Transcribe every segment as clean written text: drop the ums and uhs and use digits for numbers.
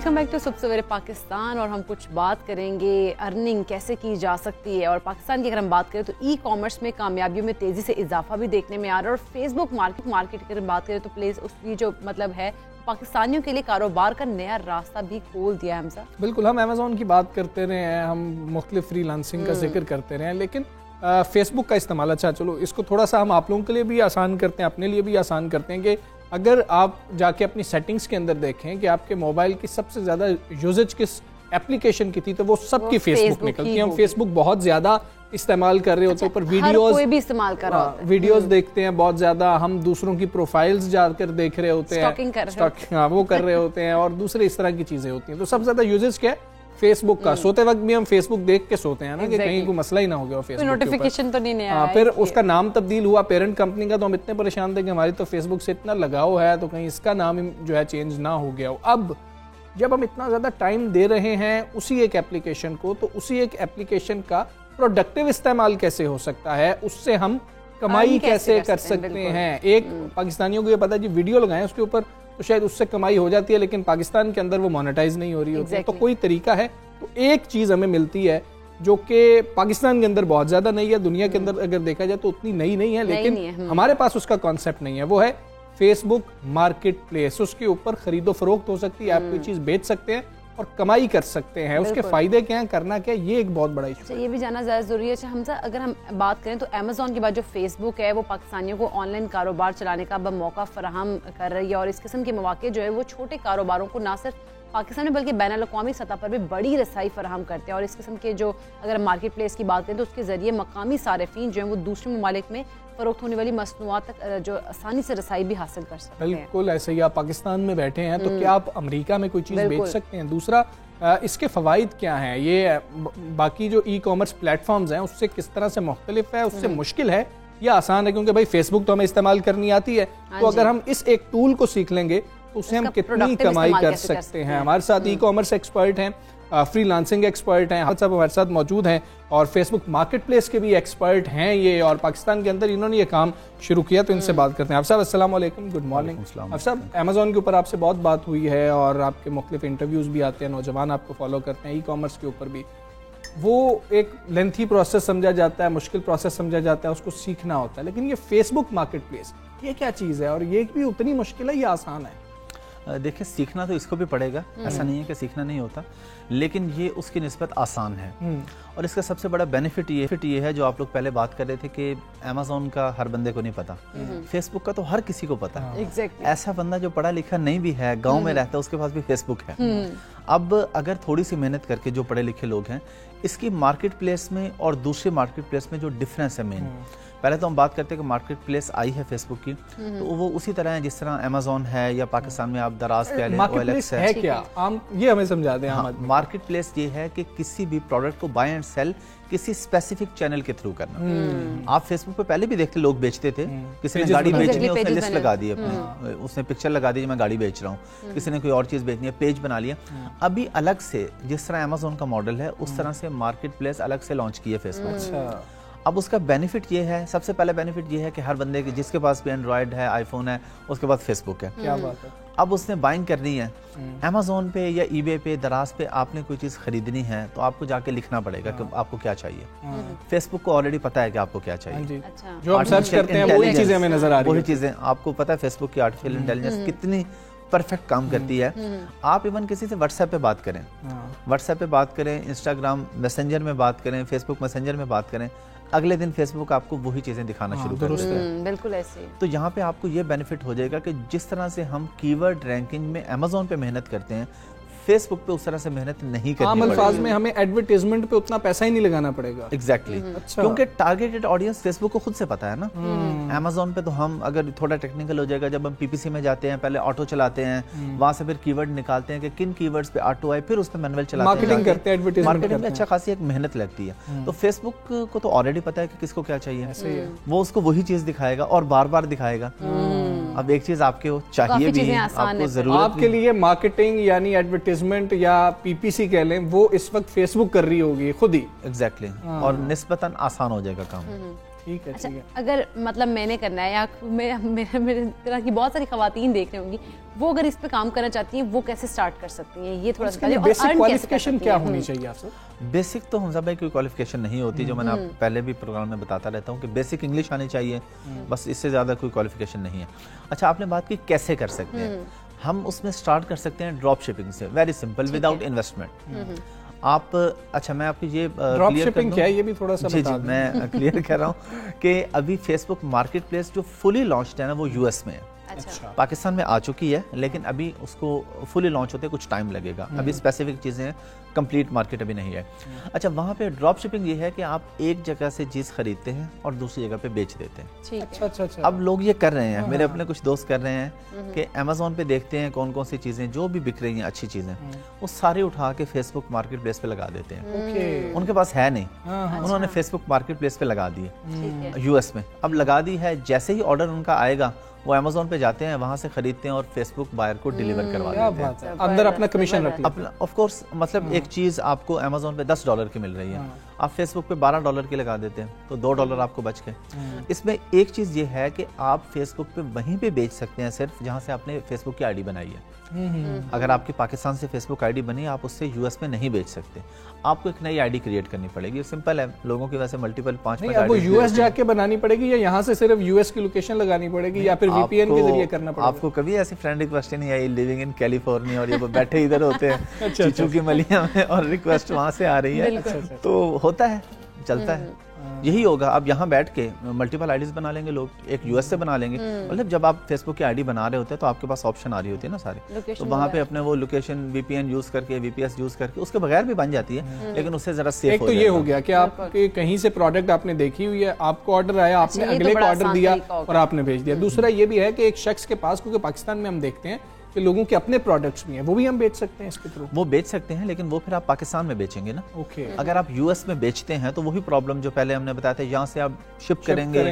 Welcome back to सुबह सवेरे पाकिस्तान। और हम कुछ बात करेंगे अर्निंग कैसे की जा सकती है। और पाकिस्तान की अगर हम बात करें तो ई कॉमर्स में कामयाबियों में तेज़ी से इजाफा भी देखने में आ रहा है। और फेसबुक मार्केट की अगर बात करें तो प्लेस उसकी जो मतलब है पाकिस्तानियों के लिए कारोबार का नया रास्ता भी खोल दिया है। हमसा बिल्कुल, हम अमेज़ॉन की बात करते रहे हैं, हम मुख्तलिफ फ्रीलांसिंग का जिक्र करते रहे हैं, लेकिन फेसबुक का इस्तेमाल, अच्छा चलो इसको थोड़ा सा हम आप लोगों के लिए भी आसान करते हैं, अपने लिए भी आसान करते हैं कि अगर आप जाके अपनी सेटिंग्स के अंदर देखें कि आपके मोबाइल की सबसे ज़्यादा यूजेज किस एप्लीकेशन की थी, तो वो सबकी फेसबुक निकलती है। हम फेसबुक बहुत ज़्यादा इस्तेमाल कर रहे होते हैं, ऊपर वीडियोस कोई भी इस्तेमाल कर रहा होता है, वीडियोस देखते हैं बहुत ज़्यादा, हम दूसरों की प्रोफाइल्स जाकर देख रहे होते हैं, वो कर रहे होते हैं, और दूसरे इस तरह की चीज़ें होती हैं। तो सबसे ज़्यादा यूजेज क्या है फेसबुक का। सोते वक्त भी हम फेसबुक देख के सोते हैं ना, कि कहीं कोई मसला ही ना हो गया फेसबुक नोटिफिकेशन तो नहीं आया। फिर उसका नाम तब्दील हुआ पेरेंट कंपनी का, तो हम इतने परेशान थे कि हमारी तो फेसबुक से इतना लगाव है, तो कहीं इसका नाम जो है चेंज ना हो गया हो। अब जब हम इतना ज़्यादा टाइम दे रहे हैं उसी एक एप्लीकेशन को, तो उसी एक एप्लीकेशन का प्रोडक्टिव इस्तेमाल कैसे हो सकता है, उससे हम कमाई कैसे कर सकते हैं। एक पाकिस्तानियों को ये पता है जी, वीडियो लगाएं उसके ऊपर तो शायद उससे कमाई हो जाती है, लेकिन पाकिस्तान के अंदर वो मोनेटाइज नहीं हो रही होती है। तो कोई तरीका है, तो एक चीज़ हमें मिलती है जो कि पाकिस्तान के अंदर बहुत ज़्यादा नई है, दुनिया के अंदर अगर देखा जाए तो उतनी नई नहीं है, लेकिन हमारे पास उसका कॉन्सेप्ट नहीं है। वो है फेसबुक मार्केट प्लेस। उसके ऊपर खरीदो फरोख्त हो सकती है, आप कोई चीज़ बेच सकते हैं और कमाई कर सकते हैं। उसके फायदे क्या हैं, करना क्या है, ये एक बहुत बड़ा इशू है। ये भी जानना ज़्यादा ज़रूरी है। हमजा अगर हम बात करें तो अमेज़ॉन के बाद जो फेसबुक है वो पाकिस्तानियों को ऑनलाइन कारोबार चलाने का अब मौका फराहम कर रही है। और इस किस्म के मौके जो है वो छोटे कारोबारों को ना सिर्फ पाकिस्तान में बल्कि बैनुल-अक़वामी सतह पर भी बड़ी रसाई फराहम करते हैं। और इस किस्म के जो अगर मार्केट प्लेस की बात करें तो उसके ज़रिए मकामी सारिफीन जो है वो दूसरे ममालिक में फरोख्त होने वाली मसनूआत तक जो आसानी से रसाई भी हासिल कर सकते हैं। बिल्कुल ऐसे ही, आप पाकिस्तान में बैठे हैं तो क्या आप अमेरिका में कोई चीज़ बेच सकते हैं। दूसरा, इसके फ़वाइद क्या हैं, ये बाकी जो ई कॉमर्स प्लेटफॉर्म्स हैं उससे किस तरह से मुख्तलिफ है, उससे मुश्किल है या आसान है। क्योंकि भाई फेसबुक तो हमें इस्तेमाल करनी आती है, तो अगर हम इस एक टूल को सीख लेंगे तो उससे हम कितनी कमाई कर सकते हैं। हमारे साथ ई कॉमर्स एक्सपर्ट हैं, फ्रीलांसिंग एक्सपर्ट हैं, हम सब हमारे साथ मौजूद हैं, और फेसबुक मार्केट प्लेस के भी एक्सपर्ट हैं ये, और पाकिस्तान के अंदर इन्होंने ये काम शुरू किया। तो इनसे बात करते हैं। आप साहब अस्सलाम वालेकुम, गुड मॉर्निंग। आप साहब, अमेज़ॉन के ऊपर आपसे बहुत बात हुई है और आपके मुख्तलिफ इंटरव्यूज़ भी आते हैं, नौजवान आपको फॉलो करते हैं। ई कॉमर्स के ऊपर भी वो एक लेंथी प्रोसेस समझा जाता है, मुश्किल प्रोसेस समझा जाता है, उसको सीखना होता है। लेकिन ये फेसबुक मार्केट प्लेस ये क्या चीज़ है, और ये भी उतनी मुश्किल है या आसान है? देखिए, सीखना तो इसको भी पड़ेगा, ऐसा नहीं है कि सीखना नहीं होता, लेकिन ये उसकी निस्बत आसान है। और इसका सबसे बड़ा बेनिफिट ये है जो आप लोग पहले बात कर रहे थे कि अमेज़ॉन का हर बंदे को नहीं पता, फेसबुक का तो हर किसी को पता है। ऐसा बंदा जो पढ़ा लिखा नहीं भी है, गांव में रहता है, उसके पास भी फेसबुक है। अब अगर थोड़ी सी मेहनत करके जो पढ़े लिखे लोग हैं, इसकी मार्केट प्लेस में और दूसरे मार्केट प्लेस में जो डिफरेंस है मेन, पहले तो हम बात करते हैं कि मार्केट प्लेस आई है फेसबुक की, तो वो उसी तरह है जिस तरह अमेज़ॉन है या पाकिस्तान में आप दराज कह लें, OLX है क्या, हम ये हमें समझा दें। मार्केट प्लेस ये है कि किसी भी प्रोडक्ट को बाय एंड सेल किसी स्पेसिफिक चैनल के थ्रू करना। आप फेसबुक पे पहले भी देखते लोग बेचते थे, किसी ने गाड़ी बेचनी है उसने लिस्ट लगा दी अपनी, उसने पिक्चर लगा दी मैं गाड़ी बेच रहा हूँ, किसी ने कोई और चीज़ बेचनी है पेज बना लिया। अभी अलग से जिस तरह अमेज़ॉन का मॉडल है उस तरह से मार्केट प्लेस अलग से लॉन्च की है फेसबुक। अब उसका बेनिफिट ये है, सबसे पहला बेनिफिट ये है कि हर बंदे के जिसके पास भी एंड्रॉयड है, आईफोन है, उसके पास फेसबुक है। क्या बात है। अब उसने बाइंग करनी है अमेज़ॉन पे या ईबे पे, दराज पे, आपने कोई चीज़ खरीदनी है तो आपको जाके लिखना पड़ेगा कि आपको क्या चाहिए। फेसबुक को ऑलरेडी पता है कि आपको क्या चाहिए, जो आप सर्च करते हैं वही चीज़ें हमें नजर आ रही हैं, वही चीज़ें आपको पता है। फेसबुक की आर्टिफिशियल इंटेलिजेंस कितनी परफेक्ट काम करती है। आप इवन किसी से व्हाट्सएप पे बात करें, इंस्टाग्राम मैसेंजर में बात करें, फेसबुक मैसेंजर में बात करें, अगले दिन फेसबुक आपको वही चीज़ें दिखाना शुरू कर देता है। बिल्कुल ऐसे। तो यहाँ पे आपको ये बेनिफिट हो जाएगा कि जिस तरह से हम कीवर्ड रैंकिंग में अमेज़ॉन पे मेहनत करते हैं, फेसबुक पे उस तरह से मेहनत नहीं करनी पड़ेगी। अल्फाज में हमें एडवर्टाइजमेंट पे उतना पैसा ही नहीं लगाना पड़ेगा। एग्जैक्टली। क्योंकि टारगेटेड ऑडियंस फेसबुक को खुद से पता है ना। अमेज़ॉन पे तो हम अगर थोड़ा टेक्निकल हो जाएगा, जब हम पीपीसी में जाते हैं पहले ऑटो चलाते हैं, वहां से फिर कीवर्ड निकालते हैं कि किन कीवर्ड्स पे ऑटो आए, फिर उस पर मैनुअल चलाते हैं, मार्केटिंग करते हैं, एडवर्टाइजमेंट मार्केटिंग में अच्छा खासी एक मेहनत लगती है। तो फेसबुक को तो ऑलरेडी पता है कि किसको क्या चाहिए, वो उसको वही चीज दिखाएगा और बार बार दिखाएगा। अब एक चीज आपके चाहिए भी, आपको जरूरत, आपके लिए मार्केटिंग यानी एडवर्टाइजमेंट या पीपीसी कह लें, वो इस वक्त फेसबुक कर रही होगी खुद ही। एग्जैक्टली। और निस्बतन आसान हो जाएगा काम। ठीक है, अच्छा, ठीक है। अगर मतलब मैंने करना है या मेरे तरह की बहुत सारी खवातीन देख रही होंगी, वो अगर इस पे काम करना चाहती हैं वो कैसे स्टार्ट कर सकती हैं, ये थोड़ा सा बेसिक क्वालिफिकेशन क्या होनी चाहिए आपसे? बेसिक तो हमजा भाई कोई क्वालिफिकेशन नहीं होती, जो मैंने आप पहले भी प्रोग्राम में बताता रहता हूँ कि बेसिक इंग्लिश आनी चाहिए, बस इससे ज़्यादा कोई क्वालिफिकेशन नहीं है। अच्छा, आपने बात की कैसे कर सकते हैं, हम उसमें स्टार्ट कर सकते हैं ड्रॉप शिपिंग से, वेरी सिंपल, विदाउट इन्वेस्टमेंट। आप अच्छा, मैं आपकी ये ड्रॉप शिपिंग क्या है ये भी थोड़ा सा बता दूं। मैं क्लियर कर रहा हूँ कि अभी फेसबुक मार्केट प्लेस जो फुली लॉन्च्ड है ना, वो यूएस में है। अच्छा। पाकिस्तान में आ चुकी है, लेकिन अभी उसको फुली लॉन्च होते कुछ टाइम लगेगा, अभी स्पेसिफिक चीज़ें, कंप्लीट मार्केट अभी नहीं है। अच्छा, वहाँ पे ड्रॉप शिपिंग ये है कि आप एक जगह से चीज़ खरीदते हैं और दूसरी जगह पे बेच देते हैं। अच्छा। अब लोग ये कर रहे हैं, मेरे अपने कुछ दोस्त कर रहे हैं कि अमेज़ॉन पे देखते हैं कौन कौन सी चीज़ें जो भी बिक रही हैं, अच्छी चीज़ें, वो सारी उठा के फेसबुक मार्केट प्लेस पे लगा देते हैं। उनके पास है नहीं, उन्होंने फेसबुक मार्केट प्लेस पे लगा दिए यूएस में। अब लगा दी है, जैसे ही ऑर्डर उनका आएगा वो अमेज़ॉन पे जाते हैं, वहां से खरीदते हैं और फेसबुक बायर को डिलीवर करवा देते हैं। अंदर अपना कमीशन रख अपना, ऑफ कोर्स, मतलब एक चीज़ आपको अमेज़ॉन पे $10 की मिल रही है, आप फेसबुक पे $12 की लगा देते हैं, तो $2 आपको बच गए। इसमें एक चीज़ ये है कि आप फेसबुक पे वहीं पे बेच सकते हैं सिर्फ जहाँ से आपने फेसबुक की आईडी बनाई है। अगर आपकी पाकिस्तान से फेसबुक आईडी बनी, आप उससे यूएस में नहीं बेच सकते, आपको एक नई आईडी क्रिएट करनी पड़ेगी। सिंपल है, लोगों की वैसे मल्टीपल 5 वो यूएस जाके बनानी पड़ेगी या यहाँ से सिर्फ यूएस की लोकेशन लगानी पड़ेगी या फिर वीपीएन के जरिए करना पड़ेगा? आपको कभी ऐसी फ्रेंड रिक्वेस्ट नहीं आई लिविंग इन कैलिफोर्निया और ये वो बैठे इधर होते हैं चीचू की मलिया में और रिक्वेस्ट वहां से आ रही है, तो होता है, चलता है। यही होगा, अब यहाँ बैठ के मल्टीपल आईडीज बना लेंगे लोग, एक यूएस से बना लेंगे। मतलब जब आप फेसबुक की आईडी बना रहे होते हैं तो आपके पास ऑप्शन आ रही होती है ना सारी, तो वहाँ पे अपने वो लोकेशन वीपीएन यूज करके, वीपीएस यूज करके, उसके बगैर भी बन जाती है, लेकिन उससे जरा सेफ हो जाएगा। तो ये हो गया कि आपके कहीं से प्रोडक्ट आपने देखी हुई है, आपको ऑर्डर आया, आपने अगले को ऑर्डर दिया और आपने भेज दिया। दूसरा ये भी है कि एक शख्स के पास, क्योंकि पाकिस्तान में हम देखते हैं कि लोगों के अपने प्रोडक्ट्स भी हैं, वो भी हम बेच सकते हैं इसके थ्रू। वो बेच सकते हैं, लेकिन वो फिर आप पाकिस्तान में बेचेंगे ना। अगर आप यूएस में बेचते हैं तो वही प्रॉब्लम जो पहले हमने बताया था, यहाँ से आप शिप करेंगे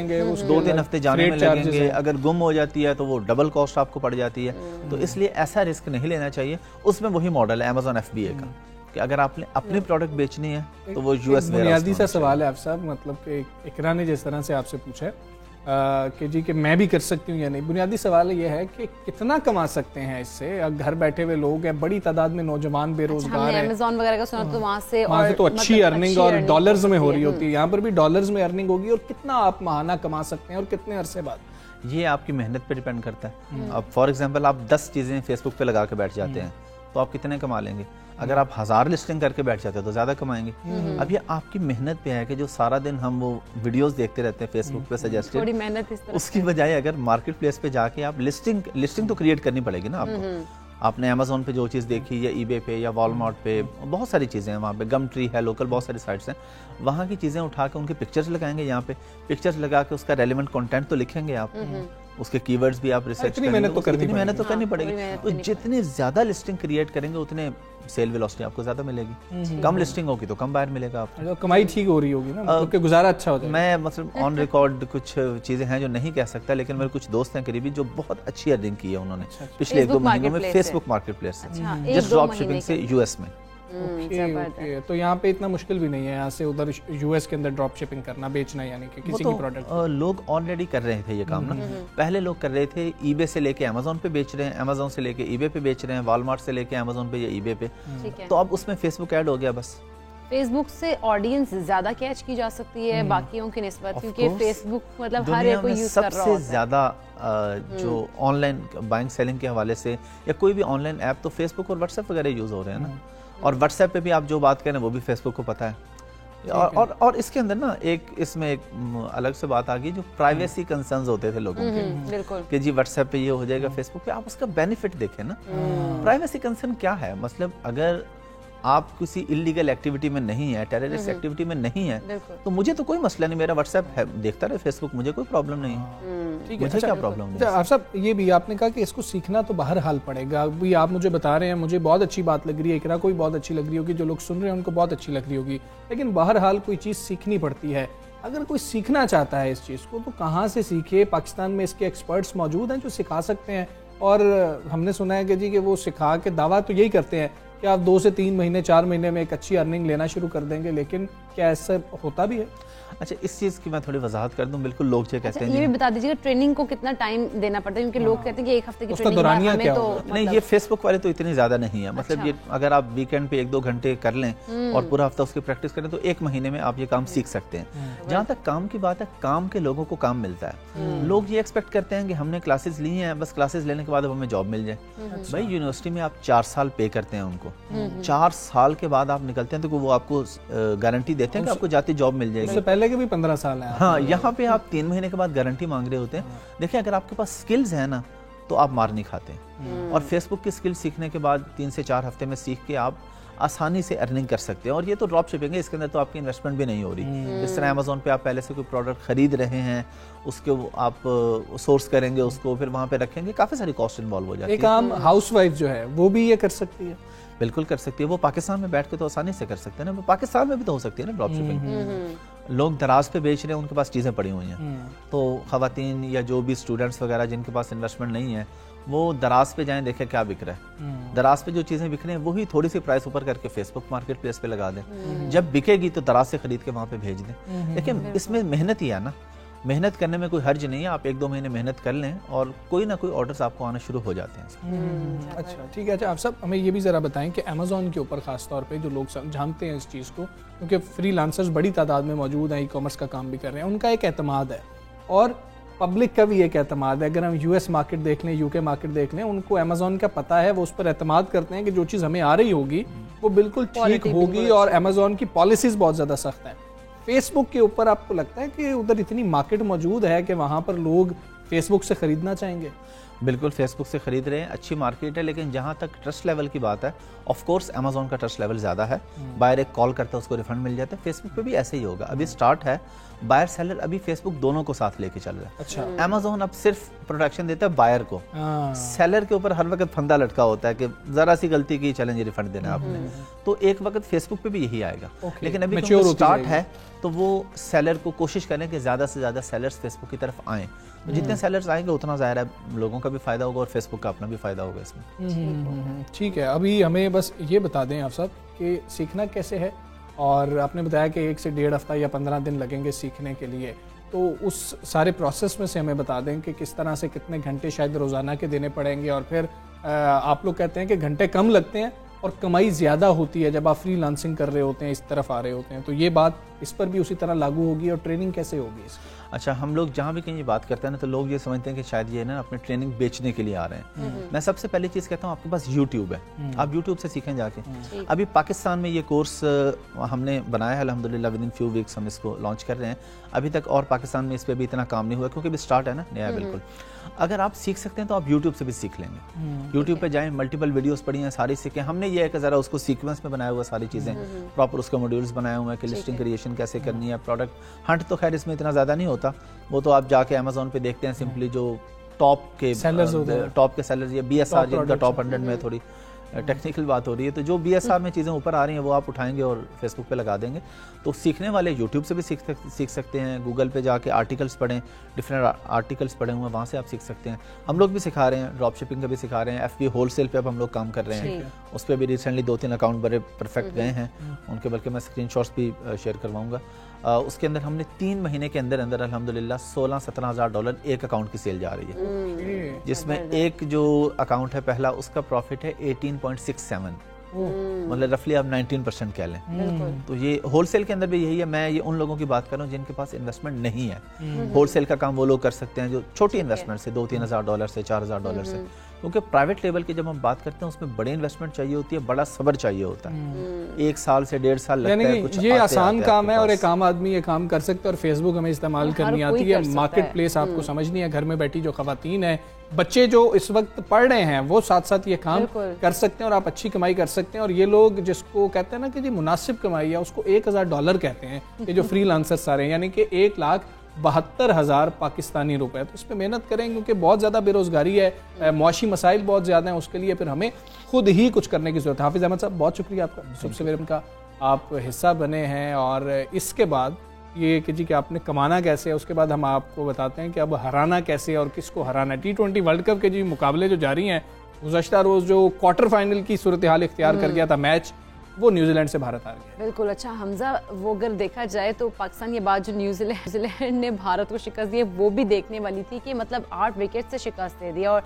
2-3 हफ्ते जाने में लगेंगे, अगर गुम हो जाती है तो वो डबल कॉस्ट आपको पड़ जाती है। तो इसलिए ऐसा रिस्क नहीं लेना चाहिए। उसमें वही मॉडल है अमेज़न FBA का कि अगर आपने अपनी प्रोडक्ट बेचनी है तो वो यूएस में। बुनियादी सा सवाल है आप साहब, मतलब कि इकरा ने जिस तरह से आपसे पूछा है कि जी कि मैं भी कर सकती हूँ या नहीं, बुनियादी सवाल ये है कि कितना कमा सकते हैं इससे। घर बैठे हुए लोग हैं, बड़ी तादाद में नौजवान बेरोजगार हैं। अमेज़न वगैरह का सुना तो वहाँ से तो अच्छी अर्निंग और डॉलर्स में हो रही होती है, यहाँ पर भी डॉलर्स में अर्निंग होगी। और कितना आप माहाना कमा सकते हैं और कितने अरसे बाद, ये आपकी मेहनत पे डिपेंड करता है। अब फॉर एग्जांपल आप 10 चीज़ें फेसबुक पे लगा के बैठ जाते हैं तो आप कितने कमा लेंगे? अगर आप 1000 लिस्टिंग करके बैठ जाते हैं तो ज़्यादा कमाएंगे। अब ये आपकी मेहनत पे है कि जो सारा दिन हम वो वीडियोस देखते रहते हैं फेसबुक पे सजेस्टेड, थोड़ी मेहनत इस तरह, उसकी बजाय अगर मार्केट प्लेस पे जाके आप लिस्टिंग तो क्रिएट करनी पड़ेगी ना आपको। आपने अमेज़ॉन पे जो चीज़ देखी या ईबे पे या वॉलमार्ट पे, बहुत सारी चीज़ें हैं वहाँ पे, गम ट्री है, लोकल बहुत सारी साइट्स हैं, वहाँ की चीज़ें उठा के उनके पिक्चर्स लगाएंगे, यहाँ पे पिक्चर्स लगा के उसका रेलेवेंट कंटेंट तो लिखेंगे आप, उसके कीवर्ड्स भी आप रिसर्च करेंगे, मेहनत तो करनी पड़ेगी। तो जितनी ज़्यादा लिस्टिंग क्रिएट करेंगे उतने सेल वेलोसिटी आपको ज़्यादा मिलेगी। कम लिस्टिंग होगी तो कम बायर मिलेगा आपको, कमाई ठीक हो रही होगी ना, मतलब कि गुजारा अच्छा हो जाएगा। मैं मतलब ऑन रिकॉर्ड कुछ चीज़ें हैं जो नहीं कह सकता, लेकिन मेरे कुछ दोस्त हैं करीबी जो बहुत अच्छी अर्निंग की है उन्होंने पिछले 1-2 महीनों में फेसबुक मार्केट प्लेस से, जस्ट ड्रॉप शिपिंग से यूएस में। तो यहाँ पे इतना मुश्किल भी नहीं है यहाँ से उधर यूएस के अंदर ड्रॉप शिपिंग करना, बेचना, यानी कि किसी की प्रोडक्ट। लोग ऑलरेडी कर रहे थे ये काम ना, पहले लोग कर रहे थे ईबे से लेके अमेज़न पे बेच रहे हैं, अमेज़न से लेके ईबे पे बेच रहे हैं, वॉलमार्ट से लेके अमेज़न पे या ईबे पे, तो अब उसमें फेसबुक ऐड हो गया बस। फेसबुक से ऑडियंस ज्यादा कैच की जा सकती है बाकियों की निस्बत, क्योंकि फेसबुक मतलब हर एक कोई यूज कर रहा होता है। सबसे ज्यादा जो ऑनलाइन बाइंग सेलिंग के हवाले से या कोई भी ऑनलाइन ऐप, तो फेसबुक और व्हाट्सएप वगैरह यूज हो रहे हैं ना। और व्हाट्सएप पे भी आप जो बात करें वो भी फेसबुक को पता है। और इसके अंदर ना इसमें एक अलग से बात आ गई, जो प्राइवेसी कंसर्न्स होते थे लोगों के, बिल्कुल, कि जी व्हाट्सएप पे ये हो जाएगा, फेसबुक पे, आप उसका बेनिफिट देखें ना। प्राइवेसी कंसर्न क्या है, मतलब अगर आप किसी इलीगल एक्टिविटी में नहीं है, टेररिस्ट एक्टिविटी में नहीं है, तो मुझे तो कोई मसला नहीं, मेरा व्हाट्सएप है, देखता रहे फेसबुक, मुझे कोई प्रॉब्लम नहीं है। ठीक है, मुझे क्या प्रॉब्लम है? आप सब ये भी आपने कहा कि इसको सीखना तो बाहर हाल पड़ेगा, भी आप मुझे बता रहे हैं, मुझे बहुत अच्छी बात लग रही है, इकरा कोई बहुत अच्छी लग रही होगी, जो लोग सुन रहे हैं उनको बहुत अच्छी लग रही होगी, लेकिन बाहर हाल कोई चीज़ सीखनी पड़ती है। अगर कोई सीखना चाहता है इस चीज़ को तो कहाँ से सीखे? पाकिस्तान में इसके एक्सपर्ट्स मौजूद हैं जो सिखा सकते हैं, और हमने सुना है कि जी कि वो सिखा के दावा तो यही करते हैं कि आप 2 से 3 महीने 4 महीने में एक अच्छी अर्निंग लेना शुरू कर देंगे, लेकिन क्या ऐसा होता भी है? अच्छा, इस चीज़ की मैं थोड़ी वजाहत कर दूं। बिल्कुल, लोग जो कहते हैं, ये भी बता दीजिएगा ट्रेनिंग को कितना टाइम देना पड़ता है, क्योंकि लोग कहते हैं कि 1 हफ्ते की ट्रेनिंग हमें तो नहीं, ये फेसबुक वाले तो इतनी ज़्यादा नहीं है। मतलब ये अगर आप वीकेंड पे 1-2 घंटे कर लें और पूरा हफ्ता उसकी प्रैक्टिस करें तो 1 महीने में आप ये काम सीख सकते हैं। जहाँ तक काम की बात है, काम के लोगों को काम मिलता है। लोग ये एक्सपेक्ट करते हैं कि हमने क्लासेस ली हैं, बस क्लासेस लेने के बाद अब हमें जॉब मिल जाए। भाई, यूनिवर्सिटी में आप 4 साल पे करते हैं उनको, 4 साल के बाद आप निकलते हैं तो वो आपको गारंटी देते हैं कि आपको जाती जॉब मिल जाएगी। उससे पहले के भी 15 साल है। हाँ, यहाँ पे आप 3 महीने के बाद गारंटी मांग रहे होते हैं। देखिए, अगर आपके पास स्किल्स है ना तो आप मार नहीं खाते। और फेसबुक की स्किल सीखने के बाद 3 से 4 हफ्ते में सीख के आप आसानी से अर्निंग कर सकते हैं। और ये तो ड्रॉप शिपिंग है, इसके अंदर तो आपकी इन्वेस्टमेंट भी नहीं हो रही। जिस तरह अमेज़ॉन पे आप पहले से कोई प्रोडक्ट खरीद रहे हैं, उसके आप सोर्स करेंगे, उसको फिर वहाँ पे रखेंगे, काफ़ी सारी कॉस्ट इन्वॉल्व हो जाती है। एक आम हाउसवाइफ जो है वो भी ये कर सकती है? बिल्कुल कर सकती है। वो पाकिस्तान में बैठ के तो आसानी से कर सकते हैं ना, पाकिस्तान में भी तो हो सकती है ना ड्रॉप शिपिंग। लोग दराज पे बेच रहे हैं, उनके पास चीज़ें पड़ी हुई हैं, तो ख़वातीन या जो भी स्टूडेंट्स वगैरह जिनके पास इन्वेस्टमेंट नहीं है, वो दराज पे जाएं, देखें क्या बिक रहा है। दराज पे जो चीज़ें बिक रही हैं वही थोड़ी सी प्राइस ऊपर करके फेसबुक मार्केट प्लेस पे लगा दें। जब बिकेगी तो दराज से खरीद के वहाँ पे भेज दें। लेकिन इसमें मेहनत ही है ना, मेहनत करने में कोई हर्ज नहीं है। आप 1-2 महीने मेहनत कर लें और कोई ना कोई ऑर्डर्स आपको आना शुरू हो जाते हैं। अच्छा, ठीक है। अच्छा, आप सब हमें ये भी ज़रा बताएं कि अमेज़ॉन के ऊपर ख़ास तौर पे जो लोग जानते हैं इस चीज़ को, क्योंकि फ्रीलांसर्स बड़ी तादाद में मौजूद हैं, ई-कॉमर्स का काम भी कर रहे हैं, उनका एक एतमाद है और पब्लिक का भी एक एतमाद है। अगर हम यूएस मार्केट देख लें, यूके मार्केट देख लें, उनको अमेज़ॉन का पता है, वो उस पर एतमाद करते हैं कि जो चीज़ हमें आ रही होगी वो बिल्कुल ठीक होगी और अमेज़ॉन की पॉलिसीज़ बहुत ज़्यादा सख्त हैं। फेसबुक के ऊपर आपको लगता है कि उधर इतनी मार्केट मौजूद है कि वहाँ पर लोग फेसबुक से ख़रीदना चाहेंगे? बिल्कुल, फेसबुक से खरीद रहे हैं, अच्छी मार्केट है। लेकिन जहाँ तक ट्रस्ट लेवल की बात है, ऑफ कोर्स अमेज़ॉन का ट्रस्ट लेवल ज़्यादा है। बायर एक कॉल करता है, उसको रिफंड मिल जाता है। फेसबुक पे भी ऐसे ही होगा। अभी स्टार्ट है, बायर सेलर अभी फेसबुक दोनों को साथ लेके चल रहा है। अच्छा, अमेज़ॉन अब सिर्फ प्रोटेक्शन देता है बायर को, सेलर के ऊपर हर वक्त फंदा लटका होता है कि ज़रा सी गलती की, चलेंगे रिफंड देना आपने। तो एक वक्त फेसबुक पे भी यही आएगा। लेकिन अभी स्टार्ट है तो वो सेलर को कोशिश करें कि ज़्यादा से ज़्यादा सेलर्स फेसबुक की तरफ आएँ। तो जितने सेलर्स आएंगे उतना ज़ाहिर है लोगों का भी फ़ायदा होगा और फेसबुक का अपना भी फ़ायदा होगा इसमें। ठीक है। अभी हमें बस ये बता दें आप सब कि सीखना कैसे है, और आपने बताया कि 1 से 1.5 हफ्ता या 15 दिन लगेंगे सीखने के लिए, तो उस सारे प्रोसेस में से हमें बता दें कि किस तरह से कितने घंटे शायद रोज़ाना के देने पड़ेंगे, और फिर आप लोग कहते हैं कि घंटे कम लगते हैं और कमाई ज़्यादा होती है जब आप फ्रीलांसिंग कर रहे होते हैं, इस तरफ आ रहे होते हैं, तो ये बात इस पर भी उसी तरह लागू होगी और ट्रेनिंग कैसे होगी इसकी? अच्छा, हम लोग जहाँ भी कहीं ये बात करते हैं ना तो लोग ये समझते हैं कि शायद ये ना अपनी ट्रेनिंग बेचने के लिए आ रहे हैं। मैं सबसे पहली चीज़ कहता हूँ, आपके पास यूट्यूब है, आप यूट्यूब से सीखें जाके। अभी पाकिस्तान में ये कोर्स हमने बनाया है, अल्हम्दुलिल्लाह विद इन फ्यू वीक्स हम इसको लॉन्च कर रहे हैं। अभी तक और पाकिस्तान में इस पर भी इतना काम नहीं हुआ क्योंकि अभी स्टार्ट है ना, नया बिल्कुल। अगर आप सीख सकते हैं तो आप यूट्यूब से भी सीख लेंगे। यूट्यूब पे जाएं, मल्टीपल वीडियोस पड़ी हैं, सारी सीखें। हमने ये है कि ज़रा उसको सीक्वेंस में बनाया हुआ, सारी चीज़ें प्रॉपर उसके मॉड्यूल्स बनाए हुए हैं कि लिस्टिंग क्रिएशन कैसे करनी है, प्रोडक्ट हंट तो खैर इसमें इतना ज़्यादा नहीं होता, वो तो आप जाके अमेज़ॉन पे देखते हैं। सिंपली जो टॉप के सेलर्स या BSR जिनका टॉप 100 में थोड़ी टेक्निकल बात हो रही है, तो जो BSR में चीज़ें ऊपर आ रही हैं वो आप उठाएंगे और फेसबुक पे लगा देंगे। तो सीखने वाले यूट्यूब से भी सीख सकते हैं, गूगल पे जाके आर्टिकल्स पढ़ें, डिफरेंट आर्टिकल्स पढ़े हुए हैं, वहाँ से आप सीख सकते हैं। हम लोग भी सिखा रहे हैं, ड्रॉप शिपिंग का भी सिखा रहे हैं, FB होलसेल पे अब हम लोग काम कर रहे हैं। उस पर भी रिसेंटली 2-3 अकाउंट बड़े परफेक्ट गए हैं उनके, बल्कि मैं स्क्रीनशॉट्स भी शेयर करवाऊँगा। उसके अंदर हमने 3 महीने के अंदर अंदर अल्हम्दुलिल्लाह $16-17 हज़ार एक अकाउंट की सेल जा रही है, जिसमें एक जो अकाउंट है पहला, उसका प्रॉफिट है 18.67, मतलब रफली आप 19% कह लें। तो ये होलसेल के अंदर भी यही है। मैं ये उन लोगों की बात कर रहा हूँ जिनके पास इन्वेस्टमेंट नहीं है। होलसेल का काम वो लोग कर सकते हैं जो छोटी इन्वेस्टमेंट से $2-3 हज़ार से $4,000 से, क्योंकि प्राइवेट लेवल की जब हम बात करते हैं उसमें बड़े इन्वेस्टमेंट चाहिए होती है, बड़ा सब्र चाहिए होता है। 1 साल से 1.5 साल लगता है। कुछ ये आसान काम है और एक आम आदमी ये काम कर सकता है, और फेसबुक हमें इस्तेमाल करनी आती है, मार्केट प्लेस आपको समझनी है। घर में बैठी जो खवातीन है, बच्चे जो इस वक्त पढ़ रहे हैं, वो साथ साथ ये काम कर सकते हैं और आप अच्छी कमाई कर सकते हैं। और ये लोग जिसको कहते हैं ना कि जी मुनासिब कमाई है, उसको $1,000 कहते हैं, ये जो फ्रीलांसर्स सारे हैं, यानी कि 1,72,000 पाकिस्तानी रुपए। तो इस पर मेहनत करें क्योंकि बहुत ज़्यादा बेरोजगारी है, मुआशी मसाइल बहुत ज़्यादा हैं, उसके लिए फिर हमें खुद ही कुछ करने की जरूरत है। हाफिज़ अहमद साहब, बहुत शुक्रिया आपका, सबसे वेलकम का आप हिस्सा बने हैं। और इसके बाद ये कि जी कि आपने कमाना कैसे है, उसके बाद हम आपको बताते हैं कि अब हराना कैसे और किसको हराना है। T20 वर्ल्ड कप के जी मुकाबले जो जारी हैं गुज़श्ता रोज जो क्वार्टर फाइनल की सूरत हाल इख्तियार कर गया था मैच, वो न्यूजीलैंड से भारत हार गया। बिल्कुल। अच्छा हमजा, वो अगर देखा जाए तो पाकिस्तान के बाद जो न्यूजीलैंड ने भारत को शिकस्त दी, वो भी देखने वाली थी कि मतलब 8 विकेट से शिकस्त दे दिया और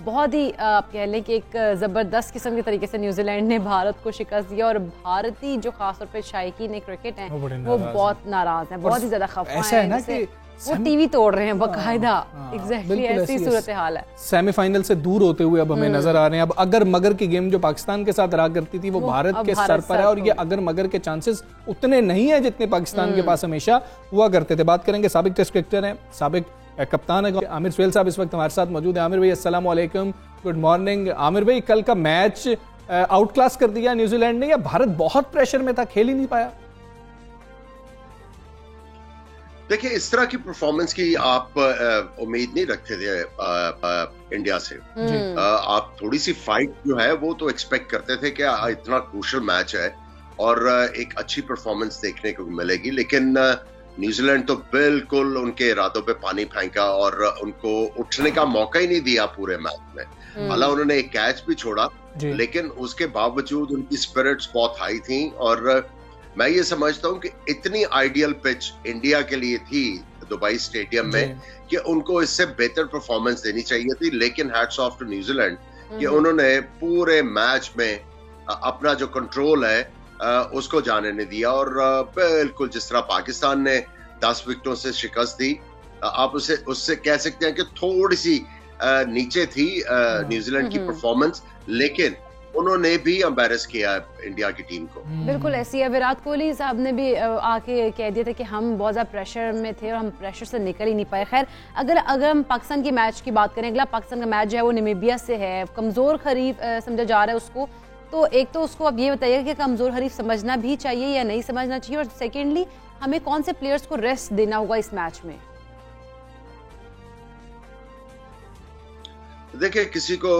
बहुत ही आप कह लें कि एक ज़बरदस्त किस्म के तरीके से न्यूजीलैंड ने भारत को शिकस्त दिया और भारतीय जो खासतौर पे शायकीन क्रिकेट हैं वो बहुत नाराज हैं, बहुत ही ज़्यादा खफा हैं, वो टीवी तोड़ रहे हैं बकायदा। एग्जैक्टली ऐसी सूरत हाल है। सेमीफाइनल से दूर होते हुए अब हमें नजर आ रहे हैं। अब अगर मगर की गेम जो पाकिस्तान के साथ रहा करती थी वो भारत के सर पर है और ये अगर मगर के चांसेस उतने नहीं है जितने पाकिस्तान के पास हमेशा हुआ करते थे। बात करेंगे साबिक टेस्ट क्रिकेटर हैं, साबिक कप्तान है आमिर सुहेल साहब इस वक्त हमारे साथ मौजूद है। आमिर भाई अस्सलाम वालेकुम, गुड मॉर्निंग। आमिर भाई, कल का मैच आउट क्लास कर दिया न्यूजीलैंड ने या भारत बहुत प्रेशर में था, खेल ही नहीं पाया? देखिए, इस तरह की परफॉर्मेंस की आप उम्मीद नहीं रखते थे इंडिया से। आप थोड़ी सी फाइट जो है वो तो एक्सपेक्ट करते थे कि इतना क्रूशियल मैच है और एक अच्छी परफॉर्मेंस देखने को मिलेगी, लेकिन न्यूजीलैंड तो बिल्कुल उनके इरादों पे पानी फेंका और उनको उठने का मौका ही नहीं दिया पूरे मैच में। हालांकि उन्होंने एक कैच भी छोड़ा, लेकिन उसके बावजूद उनकी स्पिरिट्स बहुत हाई थी और मैं ये समझता हूँ कि इतनी आइडियल पिच इंडिया के लिए थी दुबई स्टेडियम में कि उनको इससे बेहतर परफॉर्मेंस देनी चाहिए थी, लेकिन हैट्स ऑफ टू न्यूजीलैंड कि उन्होंने पूरे मैच में अपना जो कंट्रोल है उसको जाने नहीं दिया और बिल्कुल जिस तरह पाकिस्तान ने 10 विकेटों से शिकस्त दी, आप उससे कह सकते हैं कि थोड़ी सी नीचे थी न्यूजीलैंड की परफॉर्मेंस, लेकिन उन्होंने भी एम्बैरेस किया इंडिया की टीम को। बिल्कुल ऐसी है। विराट कोहली साहब ने भी आके कह दिया था कि हम बहुत ज़्यादा प्रेशर में थे और हम प्रेशर से निकल ही नहीं पाए। खैर, अगर हम पाकिस्तान के मैच की बात करें, अगला पाकिस्तान का मैच जो है वो नामीबिया से है, कमज़ोर हरीफ समझा जा रहा है उसको। तो एक तो उसको अब ये बताइएगा कि कमज़ोर हरीफ समझना भी चाहिए या नहीं समझना चाहिए, और सेकेंडली हमें कौन से प्लेयर्स को रेस्ट देना होगा इस मैच में? देखिए, किसी को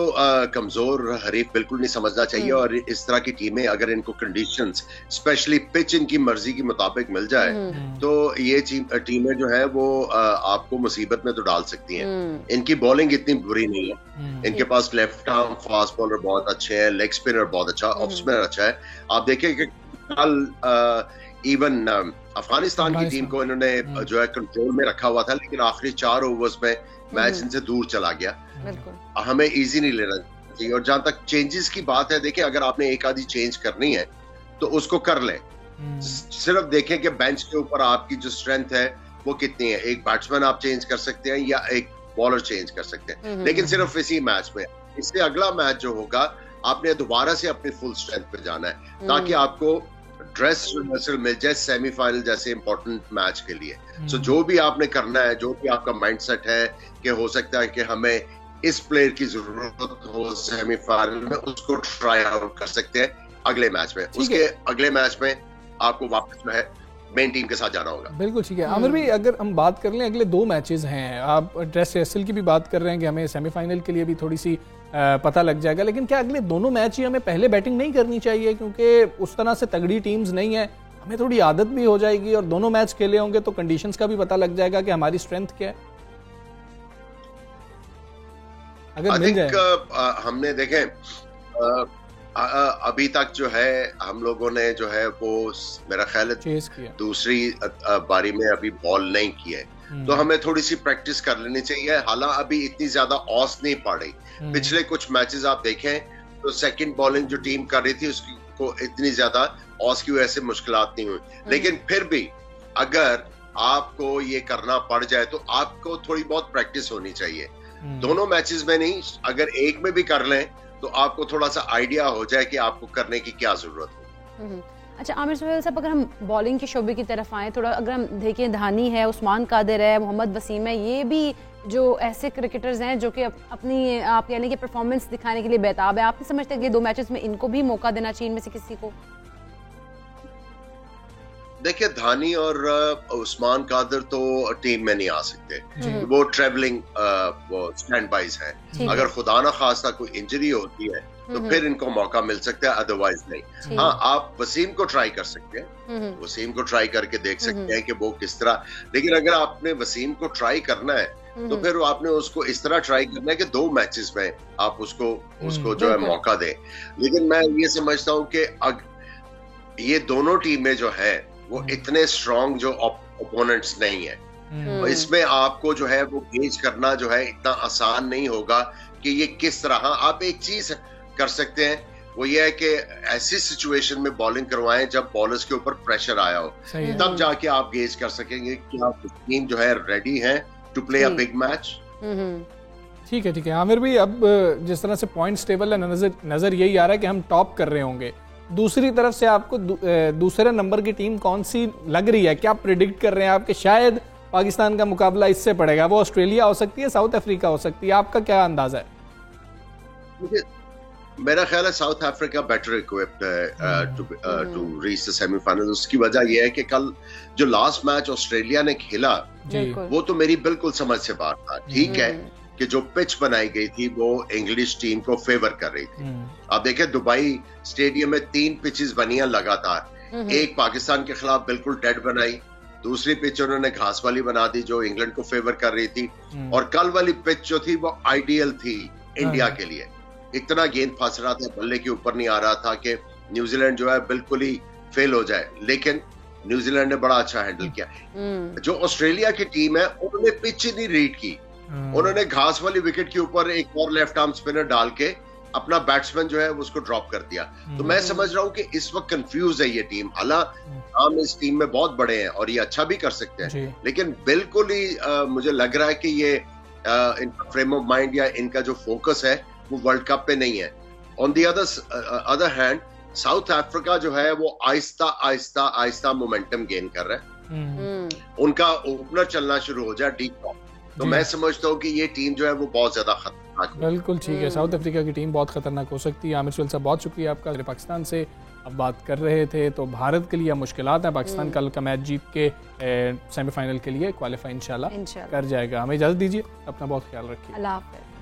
कमजोर हरीफ बिल्कुल नहीं समझना चाहिए और इस तरह की टीमें अगर इनको कंडीशंस स्पेशली पिच इनकी मर्जी के मुताबिक मिल जाए तो ये टीमें जो है वो आपको मुसीबत में तो डाल सकती हैं। इनकी बॉलिंग इतनी बुरी नहीं है, इनके पास लेफ्ट आर्म फास्ट बॉलर बहुत अच्छे हैं, लेग स्पिनर बहुत अच्छा, ऑफ स्पिनर अच्छा है। आप देखिए कि कल इवन अफगानिस्तान की टीम को इन्होंने जो है कंट्रोल में रखा हुआ था, लेकिन आखिरी 4 ओवर्स में मैच इनसे दूर चला गया। हमें इजी नहीं लेना चाहिए। और जहां तक चेंजेस की बात है, देखिए अगर आपने एक आधी चेंज करनी है तो उसको कर ले। सिर्फ देखें कि बेंच के ऊपर आपकी जो स्ट्रेंथ है वो कितनी है। एक बैट्समैन आप चेंज कर सकते हैं या एक बॉलर चेंज कर सकते हैं, लेकिन सिर्फ इसी मैच में। इससे अगला मैच जो होगा आपने दोबारा से अपनी फुल स्ट्रेंथ पे जाना है ताकि आपको ड्रेस रिहर्सल मिल जाए सेमीफाइनल जैसे इंपॉर्टेंट मैच के लिए। सो जो भी आपने करना है, जो भी आपका माइंडसेट है कि हो सकता है कि हमें इस प्लेयर की जरूरत हो सेमीफाइनल में, उसको ट्राई आउट कर सकते हैं अगले मैच में। उसके अगले मैच में आपको वापस जो है मेन टीम के साथ जाना होगा। बिल्कुल ठीक है। आमिर भाई, अगर हम बात कर लें अगले 2 मैचेस हैं, आप ड्रेस रिहर्सल की भी बात कर रहे हैं कि हमें सेमीफाइनल के लिए भी थोड़ी सी पता लग जाएगा, लेकिन क्या अगले दोनों मैच ही हमें पहले बैटिंग नहीं करनी चाहिए? क्योंकि उस तरह से तगड़ी टीम्स नहीं है, हमें थोड़ी आदत भी हो जाएगी और दोनों मैच खेले होंगे तो कंडीशंस का भी पता लग जाएगा कि हमारी स्ट्रेंथ क्या है। अगर मिल जाए हमने देखें अभी तक जो है हम लोगों ने जो है वो मेरा ख्याल है दूसरी बारी में अभी बॉल नहीं किया है, तो हमें थोड़ी सी प्रैक्टिस कर लेनी चाहिए। हालांकि अभी इतनी ज्यादा औस नहीं पड़ रही। पिछले कुछ मैचेस आप देखें तो सेकंड बॉलिंग जो टीम कर रही थी उसकी को इतनी ज्यादा औस की वजह से मुश्किलात नहीं हुई, लेकिन फिर भी अगर आपको ये करना पड़ जाए तो आपको थोड़ी बहुत प्रैक्टिस होनी चाहिए। दोनों मैचेस में नहीं, अगर एक में भी कर लें तो आपको थोड़ा सा आइडिया हो जाए कि आपको करने की क्या जरूरत है। अच्छा आमिर सुहेल साहब, अगर हम बॉलिंग के शोबे की तरफ आए थोड़ा, अगर हम देखें धानी है, उस्मान कादिर है, मोहम्मद वसीम है, ये भी जो ऐसे क्रिकेटर्स हैं जो कि अपनी आप यानी कि परफॉर्मेंस दिखाने के लिए बेताब है, आप नहीं समझते कि 2 मैचेस में इनको भी मौका देना चाहिए इनमें से किसी को? देखिए, धानी और उस्मान कादिर तो टीम में नहीं आ सकते, वो ट्रेवलिंग वो स्टैंड बाइज है। अगर खुदा ना खास्ता कोई इंजरी होती है तो फिर इनको मौका मिल सकता है, अदरवाइज नहीं। हाँ, आप वसीम को ट्राई कर सकते हैं, वसीम को ट्राई करके देख सकते हैं कि वो किस तरह, लेकिन अगर आपने वसीम को ट्राई करना है तो फिर आपने उसको इस तरह ट्राई करना है कि 2 मैचेस में आप उसको जो है मौका दें। लेकिन मैं ये समझता हूँ कि ये दोनों टीमें जो है वो इतने स्ट्रॉन्ग जो ओपोनेंट्स नहीं है, और इसमें आपको जो है वो गेज करना जो है इतना आसान नहीं होगा कि ये किस तरह। आप एक चीज कर सकते हैं, वो ये है कि ऐसी सिचुएशन में बॉलिंग करवाएं जब बॉलर्स के ऊपर प्रेशर आया हो, तब जाके आप गेज कर सकेंगे कि आप टीम जो है रेडी है to play a big match. ठीक है आमिर भाई, अब जिस तरह से पॉइंट्स टेबल है नजर यही आ रहा है कि हम टॉप कर रहे होंगे, दूसरी तरफ से आपको दूसरे नंबर की टीम कौन सी लग रही है? क्या प्रिडिक्ट कर रहे हैं आप कि शायद पाकिस्तान का मुकाबला इससे पड़ेगा? वो ऑस्ट्रेलिया हो सकती है, साउथ अफ्रीका हो सकती है, आपका क्या अंदाजा है? मेरा ख्याल है साउथ अफ्रीका बेटर इक्विप्ड है टू रीच द सेमीफाइनल। उसकी वजह यह है कि कल जो लास्ट मैच ऑस्ट्रेलिया ने खेला वो तो मेरी बिल्कुल समझ से बाहर था। ठीक है कि जो पिच बनाई गई थी वो इंग्लिश टीम को फेवर कर रही थी। आप देखें दुबई स्टेडियम में 3 पिचेस बनी लगातार, एक पाकिस्तान के खिलाफ बिल्कुल डेड बनाई, दूसरी पिच उन्होंने घास वाली बना दी जो इंग्लैंड को फेवर कर रही थी, और कल वाली पिच जो थी वो आइडियल थी इंडिया के लिए। इतना गेंद फंस रहा था, बल्ले के ऊपर नहीं आ रहा था कि न्यूजीलैंड जो है बिल्कुल ही फेल हो जाए, लेकिन न्यूजीलैंड ने बड़ा अच्छा हैंडल किया। जो ऑस्ट्रेलिया की टीम है उन्होंने पिच ही नहीं रीड की, उन्होंने घास वाली विकेट के ऊपर एक और लेफ्ट आर्म स्पिनर डाल के अपना बैट्समैन जो है उसको ड्रॉप कर दिया। तो मैं समझ रहा हूँ कि इस वक्त कंफ्यूज है ये टीम। हालांकि हम इस टीम में बहुत बड़े हैं और ये अच्छा भी कर सकते हैं, लेकिन बिल्कुल ही मुझे लग रहा है कि ये इनका फ्रेम ऑफ माइंड या इनका जो फोकस है वो वर्ल्ड कप पे नहीं है। On the other hand south Africa जो है वो आहिस्ता मोमेंटम गेन कर रहा है। उनका ओपनर चलना शुरू हो जाए डीप टॉप, तो मैं समझता हूँ कि ये टीम जो है वो बहुत ज्यादा खतरनाक है। बिल्कुल ठीक है, साउथ अफ्रीका की टीम बहुत खतरनाक हो सकती है। आमिर सुहेल साहब बहुत शुक्रिया आपका। पाकिस्तान से अब बात कर रहे थे, तो भारत के लिए मुश्किलात हैं। पाकिस्तान कल का मैच जीत के सेमीफाइनल के लिए क्वालिफाई इंशाल्लाह कर जाएगा। हमें इजाजत दीजिए, अपना बहुत ख्याल रखिए। अल्लाह हाफ़िज़।